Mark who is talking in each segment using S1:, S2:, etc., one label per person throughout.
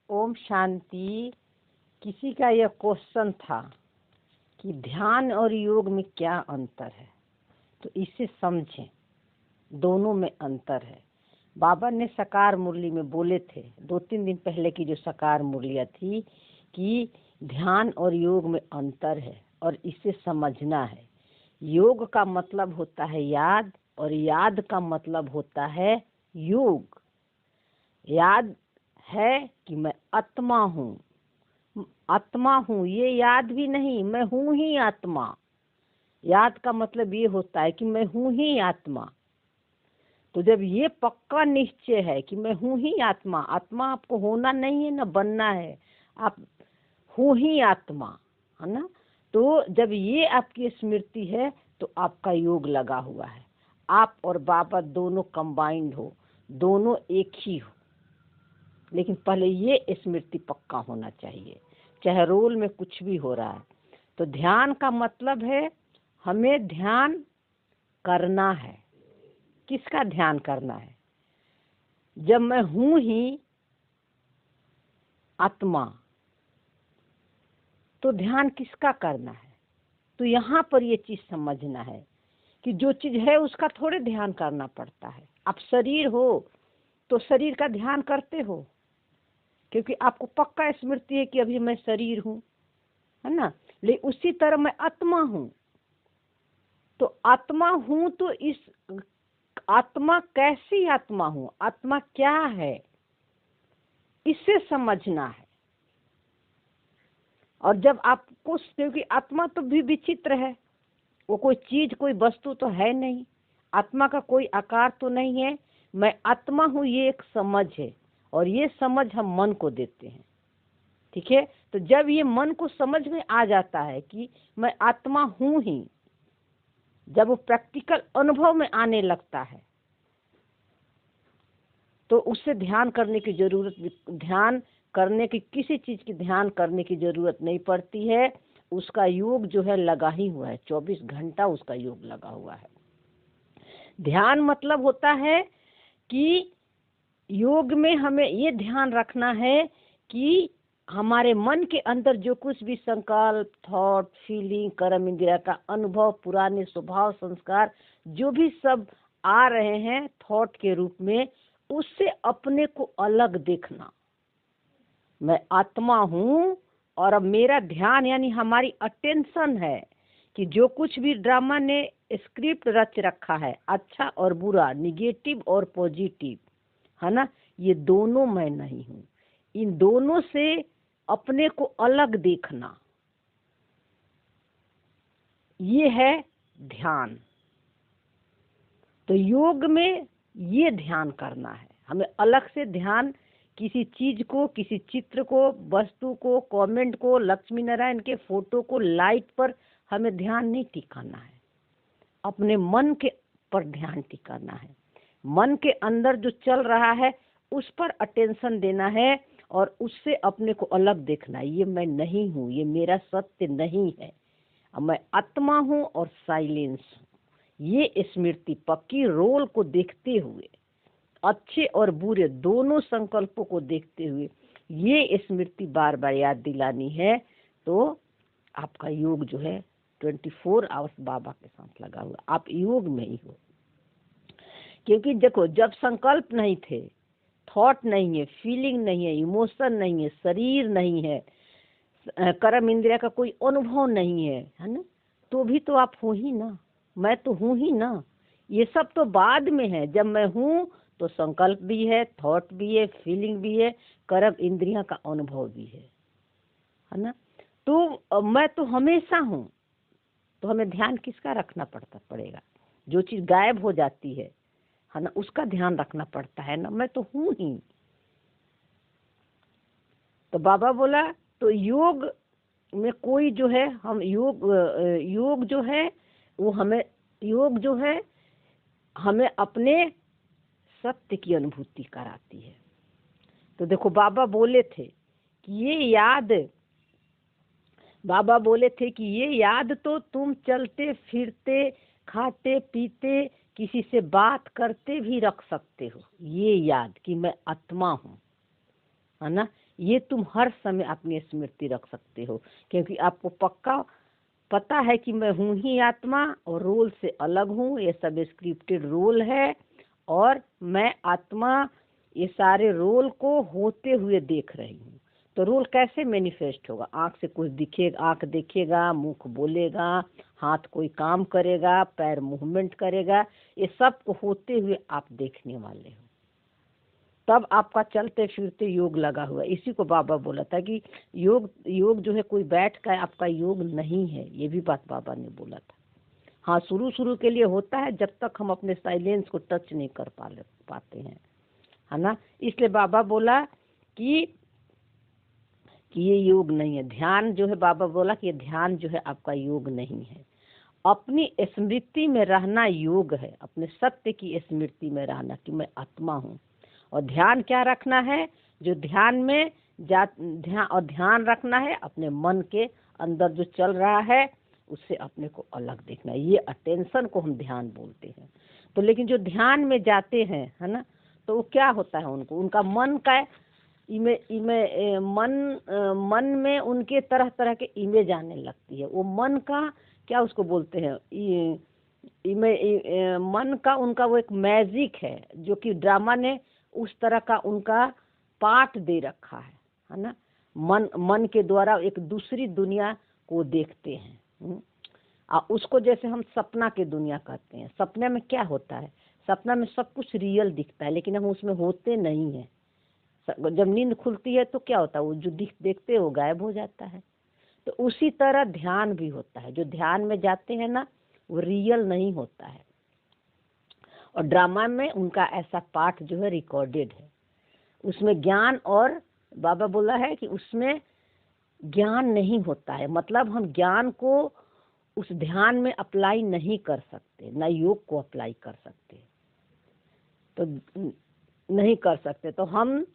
S1: ओम शांति। किसी का यह क्वेश्चन था कि ध्यान और योग में क्या अंतर है, तो इसे समझें। दोनों में अंतर है। बाबा ने साकार मुरली में बोले थे 2-3 दिन पहले की जो साकार मुरलियाँ थी कि ध्यान और योग में अंतर है और इसे समझना है। योग का मतलब होता है याद और याद का मतलब होता है योग। याद है कि मैं आत्मा हूँ, आत्मा हूँ, ये याद भी नहीं, मैं हूँ ही आत्मा। याद का मतलब ये होता है कि मैं हूँ ही आत्मा। तो जब ये पक्का निश्चय है कि मैं हूँ ही आत्मा, आत्मा आपको होना नहीं है ना बनना है, आप हूँ ही आत्मा, है ना। तो जब ये आपकी स्मृति है तो आपका योग लगा हुआ है। आप और बाबा दोनों कंबाइंड हो, दोनों एक ही हो। लेकिन पहले ये स्मृति पक्का होना चाहिए, चाहे रोल में कुछ भी हो रहा है। तो ध्यान का मतलब है हमें ध्यान करना है। किसका ध्यान करना है? जब मैं हूँ ही आत्मा, तो ध्यान किसका करना है? तो यहाँ पर ये चीज समझना है कि जो चीज है उसका थोड़े ध्यान करना पड़ता है। आप शरीर हो तो शरीर का ध्यान करते हो, क्योंकि आपको पक्का स्मृति है कि अभी मैं शरीर हूँ, है ना। लेकिन उसी तरह मैं आत्मा हूँ। तो आत्मा हूँ तो इस आत्मा कैसी आत्मा हूँ, आत्मा क्या है, इसे समझना है। और जब आपको, क्योंकि आत्मा तो भी विचित्र है, वो कोई चीज कोई वस्तु तो है नहीं, आत्मा का कोई आकार तो नहीं है। मैं आत्मा हूँ ये एक समझ है, और ये समझ हम मन को देते हैं। ठीक है। तो जब ये मन को समझ में आ जाता है कि मैं आत्मा हूँ ही, जब वो प्रैक्टिकल अनुभव में आने लगता है तो उससे ध्यान करने की जरूरत, ध्यान करने की, किसी चीज की ध्यान करने की जरूरत नहीं पड़ती है। उसका योग जो है लगा ही हुआ है, 24 घंटा उसका योग लगा हुआ है। ध्यान मतलब होता है कि योग में हमें ये ध्यान रखना है कि हमारे मन के अंदर जो कुछ भी संकल्प, थॉट, फीलिंग, कर्म इंद्रिया का अनुभव, पुराने स्वभाव, संस्कार जो भी सब आ रहे हैं थॉट के रूप में, उससे अपने को अलग देखना। मैं आत्मा हूँ और अब मेरा ध्यान यानी हमारी अटेंशन है कि जो कुछ भी ड्रामा ने स्क्रिप्ट रच रखा है, अच्छा और बुरा, निगेटिव और पॉजिटिव, है ना, ये दोनों मैं नहीं हूँ। इन दोनों से अपने को अलग देखना, ये है ध्यान। तो योग में ये ध्यान करना है हमें। अलग से ध्यान किसी चीज को, किसी चित्र को, वस्तु को, कमेंट को, लक्ष्मी नारायण के फोटो को, लाइट पर हमें ध्यान नहीं टिकाना है। अपने मन के पर ध्यान टिकाना है। मन के अंदर जो चल रहा है उस पर अटेंशन देना है और उससे अपने को अलग देखना है। ये मैं नहीं हूँ, ये मेरा सत्य नहीं है, मैं आत्मा हूँ और साइलेंस हूँ। ये स्मृति पक्की रोल को देखते हुए, अच्छे और बुरे दोनों संकल्पों को देखते हुए ये स्मृति बार बार याद दिलानी है। तो आपका योग जो है 24 आवर्स बाबा के साथ लगा हुआ, आप योग में ही हो। क्योंकि देखो, जब संकल्प नहीं थे, थॉट नहीं है, फीलिंग नहीं है, इमोशन नहीं है, शरीर नहीं है, कर्म इंद्रिया का कोई अनुभव नहीं है ना, तो भी तो आप हो ही ना, मैं तो हूँ ही ना। ये सब तो बाद में है। जब मैं हूँ तो संकल्प भी है, थॉट भी है, फीलिंग भी है, कर्म इंद्रिया का अनुभव भी है ना। तो मैं तो हमेशा हूँ। तो हमें ध्यान किसका रखना पड़ेगा? जो चीज गायब हो जाती है ना, उसका ध्यान रखना पड़ता है ना। मैं तो हूँ ही। तो बाबा बोला तो योग में कोई जो है, हम योग जो है वो हमें, योग जो है हमें अपने सत्य की अनुभूति कराती है। तो देखो, बाबा बोले थे कि ये याद तो तुम चलते फिरते, खाते पीते, किसी से बात करते भी रख सकते हो। ये याद कि मैं आत्मा हूँ, है ना, ये तुम हर समय अपनी स्मृति रख सकते हो, क्योंकि आपको पक्का पता है कि मैं हूँ ही आत्मा और रोल से अलग हूँ। ये सब स्क्रिप्टेड रोल है और मैं आत्मा ये सारे रोल को होते हुए देख रही हूँ। तो रोल कैसे मैनिफेस्ट होगा? आँख से कुछ दिखेगा, आँख देखेगा, मुख बोलेगा, हाथ कोई काम करेगा, पैर मूवमेंट करेगा, ये सब को होते हुए आप देखने वाले हो। तब आपका चलते फिरते योग लगा हुआ। इसी को बाबा बोला था कि योग जो है कोई बैठ कर आपका योग नहीं है। ये भी बात बाबा ने बोला था। हाँ, शुरू के लिए होता है जब तक हम अपने साइलेंस को टच नहीं कर पाते हैं, है ना। इसलिए बाबा बोला कि ये योग नहीं है। ध्यान जो है, बाबा बोला कि ये ध्यान जो है आपका योग नहीं है। अपनी स्मृति में रहना योग है, अपने सत्य की स्मृति में रहना कि मैं आत्मा हूँ। और ध्यान क्या रखना है? जो ध्यान में ध्यान रखना है अपने मन के अंदर जो चल रहा है उससे अपने को अलग देखना है। ये अटेंशन को हम ध्यान बोलते हैं। तो लेकिन जो ध्यान में जाते हैं, है ना, तो वो क्या होता है, उनका मन का मन में उनके तरह तरह के इमेज आने लगती है। वो मन का क्या उसको बोलते हैं, मन का उनका वो एक मैजिक है जो कि ड्रामा ने उस तरह का उनका पाठ दे रखा है ना। मन के द्वारा एक दूसरी दुनिया को देखते हैं। उसको जैसे हम सपना की दुनिया कहते हैं। सपने में क्या होता है? सपना में सब कुछ रियल दिखता है लेकिन हम उसमें होते नहीं हैं। जब नींद खुलती है तो क्या होता है, वो जो देखते हो गायब हो जाता है। तो उसी तरह ध्यान भी होता है। जो ध्यान में जाते हैं ना वो रियल नहीं होता है। और ड्रामा में उनका ऐसा पाठ जो है रिकॉर्डेड है। उसमें ज्ञान, और बाबा बोला है कि उसमें ज्ञान नहीं होता है। मतलब हम ज्ञान को उस ध्यान में अप्लाई नहीं कर सकते, ना योग को अप्लाई कर सकते, तो नहीं कर सकते। तो हम,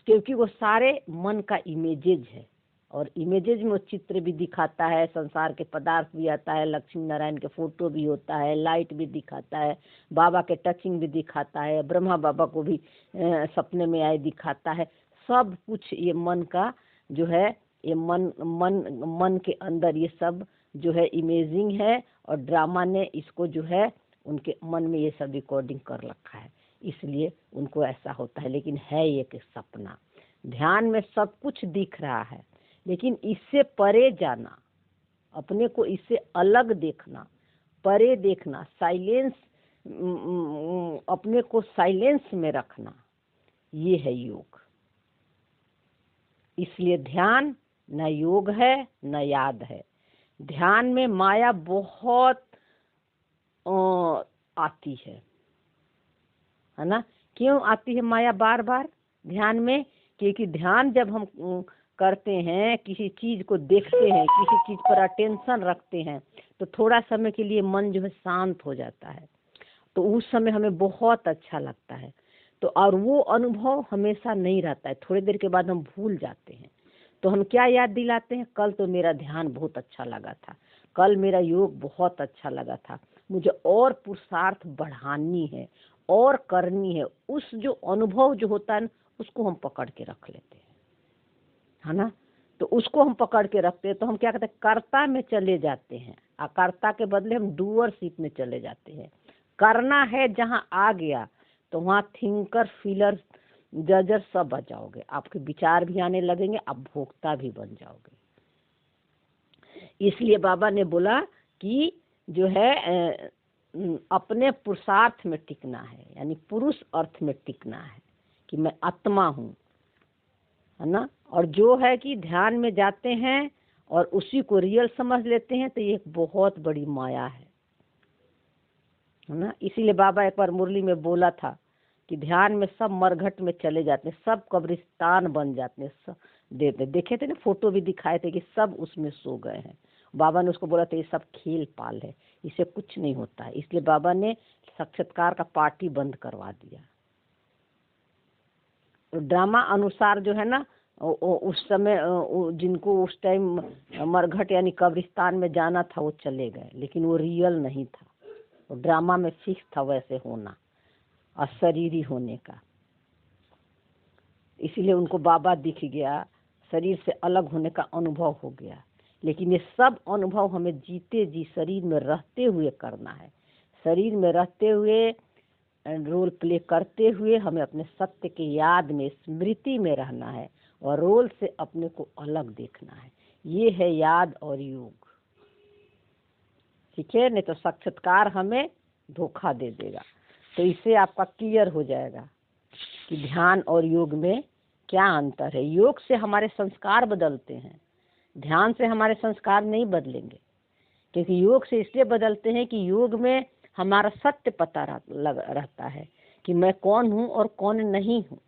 S1: क्योंकि वो सारे मन का इमेजेज है और इमेजेज में वो चित्र भी दिखाता है, संसार के पदार्थ भी आता है, लक्ष्मी नारायण के फोटो भी होता है, लाइट भी दिखाता है, बाबा के टचिंग भी दिखाता है, ब्रह्मा बाबा को भी सपने में आए दिखाता है। सब कुछ ये मन का जो है, ये मन के अंदर ये सब जो है इमेजिंग है और ड्रामा ने इसको जो है उनके मन में ये सब रिकॉर्डिंग कर रखा है, इसलिए उनको ऐसा होता है। लेकिन है एक सपना। ध्यान में सब कुछ दिख रहा है लेकिन इससे परे जाना, अपने को इससे अलग देखना, परे देखना, साइलेंस, अपने को साइलेंस में रखना, ये है योग। इसलिए ध्यान न योग है न याद है। ध्यान में माया बहुत आती है ना। क्यों आती है माया बार बार ध्यान में? क्योंकि ध्यान जब हम करते हैं, किसी चीज को देखते हैं, किसी चीज पर अटेंशन रखते हैं, तो थोड़ा समय के लिए मन जो है शांत हो जाता है। तो उस समय हमें बहुत अच्छा लगता है। तो और वो अनुभव हमेशा नहीं रहता है, थोड़ी देर के बाद हम भूल जाते हैं। तो हम क्या याद दिलाते हैं? कल तो मेरा ध्यान बहुत अच्छा लगा था, कल मेरा योग बहुत अच्छा लगा था, मुझे और पुरुषार्थ बढ़ानी है और करनी है। उस जो अनुभव जो होता है ना, उसको हम पकड़ के रख लेते हैं, है ना। तो उसको हम पकड़ के रखते हैं तो हम क्या कहते हैं, कर्ता में चले जाते हैं। कर्ता के बदले हम डूअरशिप में चले जाते हैं। करना है जहाँ आ गया तो वहाँ थिंकर, फीलर, जजर सब बच जाओगे। आपके विचार भी आने लगेंगे, आप भोक्ता भी बन जाओगे। इसलिए बाबा ने बोला कि जो है अपने पुरुषार्थ में टिकना है, यानी पुरुष अर्थ में टिकना है कि मैं आत्मा हूँ, है ना। और जो है कि ध्यान में जाते हैं और उसी को रियल समझ लेते हैं, तो ये एक बहुत बड़ी माया है ना। इसीलिए बाबा एक बार मुरली में बोला था कि ध्यान में सब मरघट में चले जाते हैं, सब कब्रिस्तान बन जाते हैं, सब देखे थे ना, फोटो भी दिखाए थे कि सब उसमें सो गए हैं। बाबा ने उसको बोला था ये सब खेल पाल है, इससे कुछ नहीं होता है। इसलिए बाबा ने साक्षात्कार का पार्टी बंद करवा दिया। तो ड्रामा अनुसार जो है ना, उस समय जिनको उस टाइम मरघट यानी कब्रिस्तान में जाना था वो चले गए, लेकिन वो रियल नहीं था। वो ड्रामा में फिक्स था वैसे होना, अशरीरी होने का। इसीलिए उनको बाबा दिख गया, शरीर से अलग होने का अनुभव हो गया। लेकिन ये सब अनुभव हमें जीते जी शरीर में रहते हुए करना है। शरीर में रहते हुए रोल प्ले करते हुए हमें अपने सत्य की याद में, स्मृति में रहना है और रोल से अपने को अलग देखना है। ये है याद और योग। ठीक है, नहीं तो साक्षात्कार हमें धोखा दे देगा। तो इससे आपका क्लियर हो जाएगा कि ध्यान और योग में क्या अंतर है। योग से हमारे संस्कार बदलते हैं, ध्यान से हमारे संस्कार नहीं बदलेंगे। क्योंकि योग से इसलिए बदलते हैं कि योग में हमारा सत्य पता रहता है कि मैं कौन हूँ और कौन नहीं हूँ।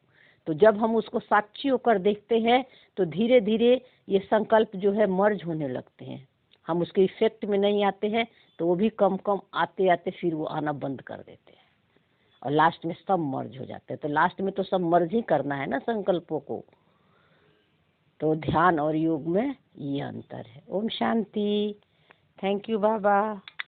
S1: तो जब हम उसको साक्षी होकर देखते हैं तो धीरे धीरे ये संकल्प जो है मर्ज होने लगते हैं। हम उसके इफेक्ट में नहीं आते हैं तो वो भी कम कम आते आते फिर वो आना बंद कर देते हैं और लास्ट में सब मर्ज हो जाते हैं। तो लास्ट में तो सब मर्ज ही करना है ना संकल्पों को। तो ध्यान और योग में ये अंतर है। Om Shanti. Thank you Baba.